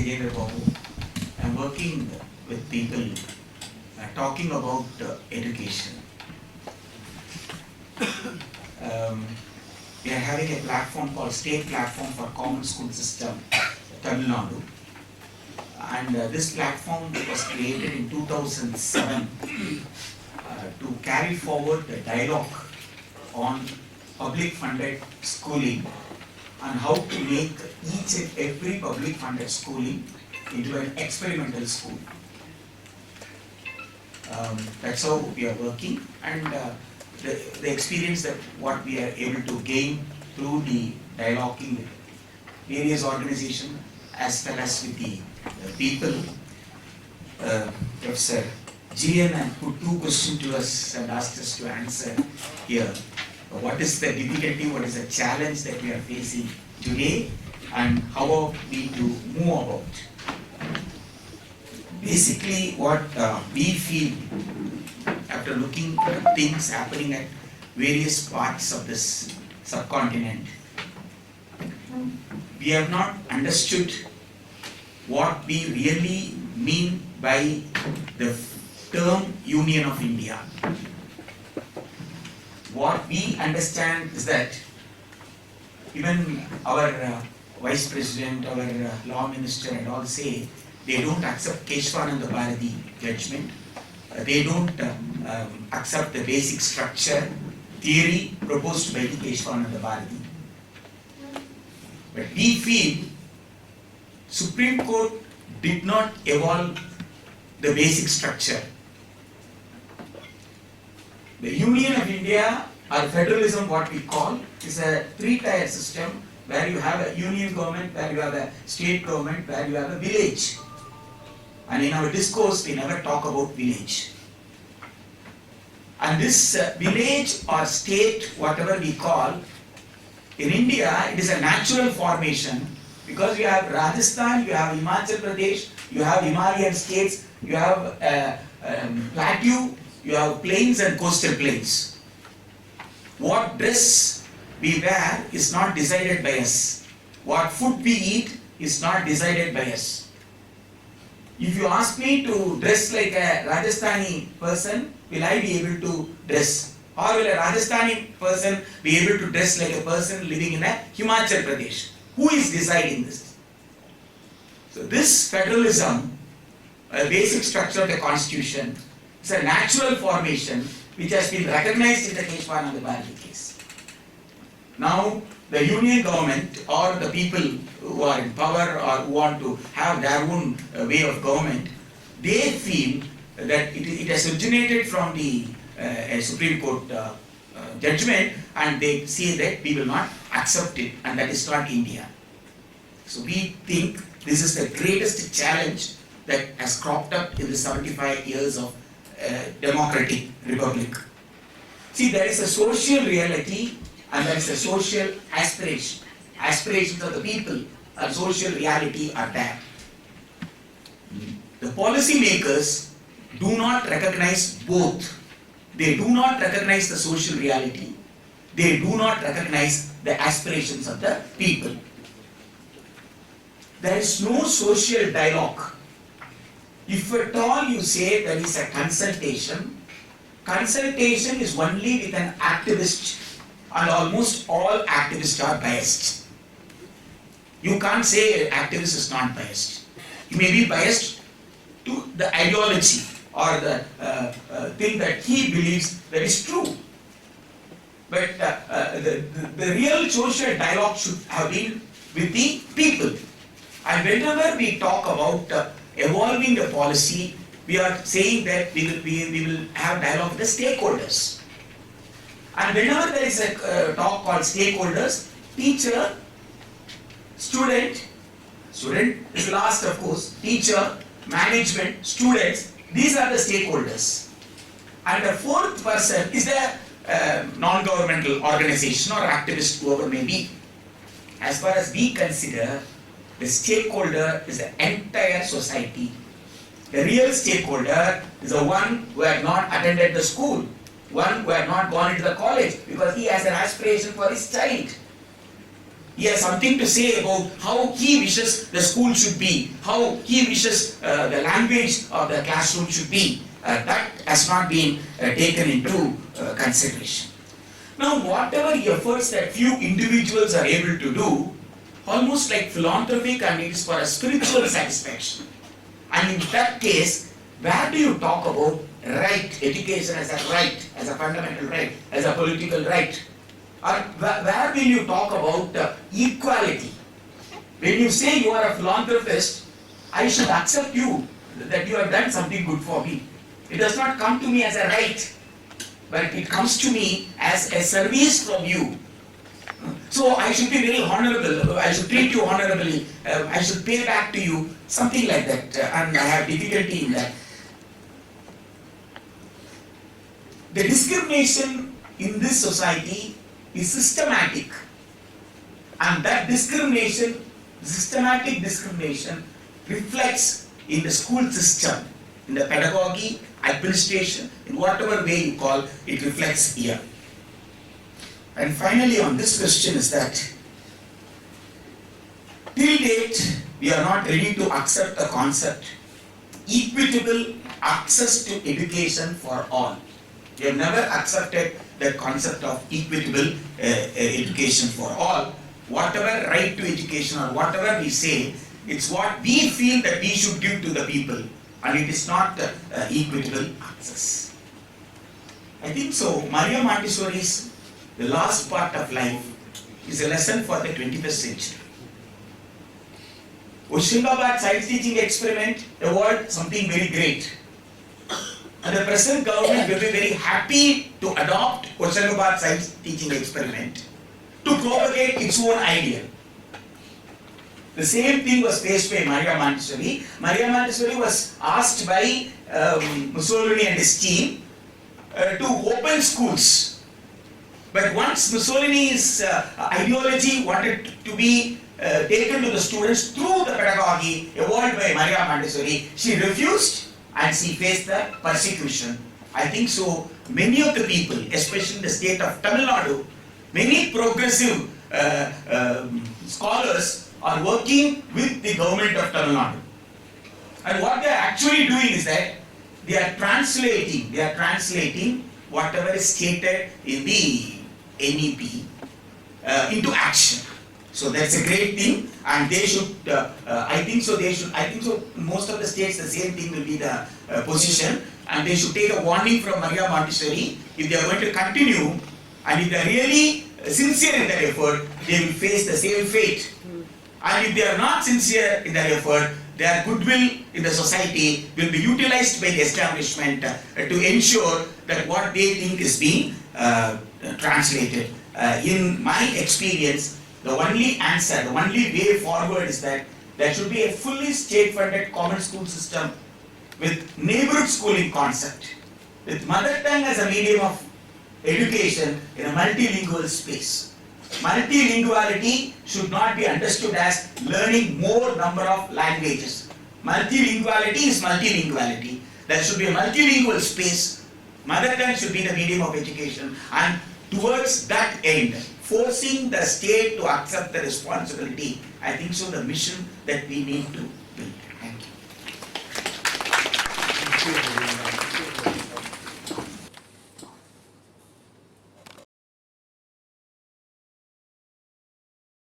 Gajendra Babu. I'm working with people talking about education. We are having a platform called State Platform for Common School System, Tamil Nadu. And this platform was created in 2007 to carry forward the dialogue on public funded schooling and how to make each and every public funded schooling into an experimental school. That's how we are working, and the experience that what we are able to gain through the dialoguing with various organizations as well as with the people. Professor GN and put two questions to us and asked us to answer here. What is the difficulty, what is the challenge that we are facing today, and how are we to move about? Basically, what we feel after looking at things happening at various parts of this subcontinent, we have not understood what we really mean by the term Union of India. What we understand is that even our Vice President, our Law Minister and all say they don't accept Keshwananda Bharati judgment. They don't accept the basic structure, theory proposed by the Keshwananda Bharati. But we feel Supreme Court did not evolve the basic structure. The Union of India, or federalism what we call, is a three-tier system where you have a union government, where you have a state government, where you have a village. And in our discourse, we never talk about village. And this village or state, whatever we call, in India, it is a natural formation because you have Rajasthan, you have Himachal Pradesh, you have Himalayan states, you have plateau, you have plains and coastal plains. What dress we wear is not decided by us. What food we eat is not decided by us. If you ask me to dress like a Rajasthani person, will I be able to dress? Or will a Rajasthani person be able to dress like a person living in a Himachal Pradesh? Who is deciding this? So this federalism, a basic structure of the constitution, is a natural formation which has been recognized in the Keshwananda Bharati case. Now, the union government or the people who are in power or who want to have their own way of government, they feel that it has originated from the Supreme Court judgment, and they say that we will not accept it, and that is not India. So we think this is the greatest challenge that has cropped up in the 75 years of democratic republic. See, there is a social reality and there is a social aspiration. Aspirations of the people and social reality are there. The policy makers do not recognize both. They do not recognize the social reality. They do not recognize the aspirations of the people. There is no social dialogue. If at all you say there is a consultation, consultation is only with an activist, and almost all activists are biased. You can't say an activist is not biased. He may be biased to the ideology or the thing that he believes that is true. But the real social dialogue should have been with the people. And whenever we talk about evolving the policy, we are saying that we will have dialogue with the stakeholders. And whenever there is a talk called stakeholders, teacher, student is last of course, teacher, management, students, these are the stakeholders. And the fourth person is the non-governmental organization or activist, whoever may be. As far as we consider, the stakeholder is the entire society. The real stakeholder is the one who had not attended the school, one who had not gone into the college because he has an aspiration for his child. He has something to say about how he wishes the school should be, how he wishes the language of the classroom should be. That has not been taken into consideration. Now, whatever efforts that few individuals are able to do, almost like philanthropic, and it is for a spiritual satisfaction. And in that case, where do you talk about right, education as a right, as a fundamental right, as a political right? Or where will you talk about equality? When you say you are a philanthropist, I should accept you that you have done something good for me. It does not come to me as a right, but it comes to me as a service from you. So I should be very honorable, I should treat you honorably, I should pay back to you, something like that, and I have difficulty in that. The discrimination in this society is systematic, and that discrimination, systematic discrimination, reflects in the school system, in the pedagogy, administration, in whatever way you call it, reflects here. And finally, on this question is that till date we are not ready to accept the concept equitable access to education for all. We have never accepted the concept of equitable education for all. Whatever right to education or whatever we say, it's what we feel that we should give to the people, and it is not equitable access. I think so. Maria Montessori's The Last Part of Life is a lesson for the 21st century. Hoshangabad science teaching experiment evolved something very great. And the present government will be very happy to adopt Hoshangabad science teaching experiment to propagate its own idea. The same thing was faced by Maria Montessori. Maria Montessori was asked by Mussolini and his team to open schools. But once Mussolini's ideology wanted to be taken to the students through the pedagogy evolved by Maria Montessori, she refused and she faced the persecution. I think so. Many of the people, especially in the state of Tamil Nadu, many progressive scholars are working with the government of Tamil Nadu. And what they are actually doing is that they are translating whatever is stated in the NEP into action. So that's a great thing, and they should, I think so, most of the states the same thing will be the position, and they should take a warning from Maria Montessori. If they are going to continue, and if they are really sincere in their effort, they will face the same fate. And if they are not sincere in their effort, their goodwill in the society will be utilized by the establishment to ensure that what they think is being translated. In my experience, the only answer, the only way forward is that there should be a fully state-funded common school system with neighborhood schooling concept, with mother tongue as a medium of education in a multilingual space. Multilinguality should not be understood as learning more number of languages. Multilinguality is multilinguality. There should be a multilingual space. Mother tongue should be the medium of education, and towards that end, forcing the state to accept the responsibility, I think so the mission that we need to build. Thank you.